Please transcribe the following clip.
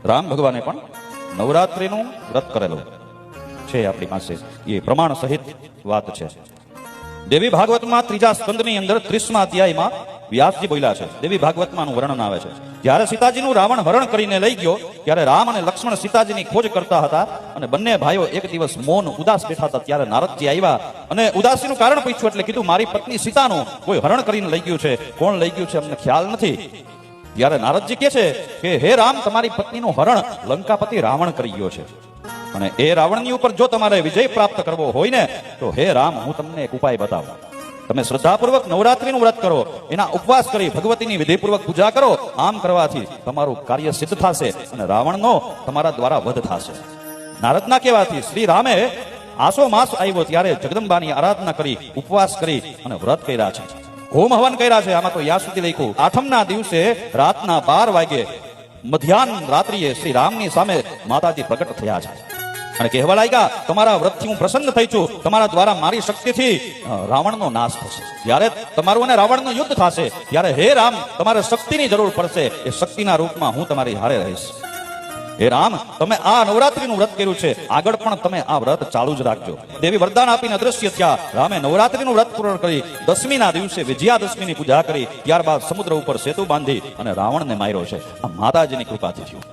રામ ભગવાને પણ નવરાત્રિનું વ્રત કરેલું છે આપણી પાસે, એ પ્રમાણ સહિત વાત છે. દેવી ભાગવતમાં 3જા સ્કંદની અંદર 30મા અધ્યાયમાં વ્યાસજી બોલ્યા છે. દેવી ભાગવતમાં વર્ણન આવે છે, જ્યારે સીતાજીનું રાવણ હરણ કરીને લઈ ગયો ત્યારે રામ અને લક્ષ્મણ સીતાજીની ખોજ કરતા હતા અને બંને ભાઈઓ એક દિવસ મૌન ઉદાસ બેઠા હતા. ત્યારે નારદજી આવ્યા અને ઉદાસીનું કારણ પૂછ્યું એટલે કીધું મારી પત્ની સીતાનું કોઈ હરણ કરીને લઈ ગયું છે, કોણ લઈ ગયું છે અમને ખ્યાલ નથી. ત્યારે નારદજી કહે છે કે હે રામ, તમારી પત્નીનું હરણ લંકાપતિ રાવણ કરી ગયો છે અને એ રાવણની ઉપર જો તમારે વિજય પ્રાપ્ત કરવો હોય ને તો હે રામ, હું તમને એક ઉપાય બતાવું. તમે શ્રદ્ધાપૂર્વક નવરાત્રીનું વ્રત કરો, એના ઉપવાસ કરી ભગવતીની વિધિપૂર્વક પૂજા કરો. આમ કરવાથી તમારું કાર્ય સિદ્ધ થશે અને રાવણનો તમારા દ્વારા વધ થશે. નારદના કહેવાથી શ્રી રામે આસો માસ આવ્યો ત્યારે જગદંબાની આરાધના કરી, ઉપવાસ કરી અને વ્રત કર્યા છે, હોમ હવન કર્યા છે. આમાં તો યા સુધી લખ્યું 8મના દિવસે રાતના 12 વાગે મધ્યાહન રાત્રિએ શ્રી રામની સામે માતાજી પ્રગટ થયા છે અને કહેવા લાગ્યા તમારા વ્રતથી હું પ્રસન્ન થઈ છું, તમારા દ્વારા મારી શક્તિથી રાવણનો નાશ થશે. જ્યારે તમારું અને રાવણનું યુદ્ધ થશે ત્યારે હે રામ, તમારે શક્તિની જરૂર પડશે, એ શક્તિના રૂપમાં હું તમારી હારે રહીશ. હે રામ, તમે આ નવરાત્રીનું વ્રત કર્યું છે, આગળ પણ તમે આ વ્રત ચાલુ જ રાખજો. દેવી વરદાન આપીને અદ્રશ્ય થયા. રામે નવરાત્રીનું વ્રત પૂર્ણ કરી 10મીના દિવસે વિજયાદશમીની પૂજા કરી, ત્યારબાદ સમુદ્ર ઉપર સેતુ બાંધી અને રાવણને માર્યો છે. આ માતાજીની કૃપાથી થયું.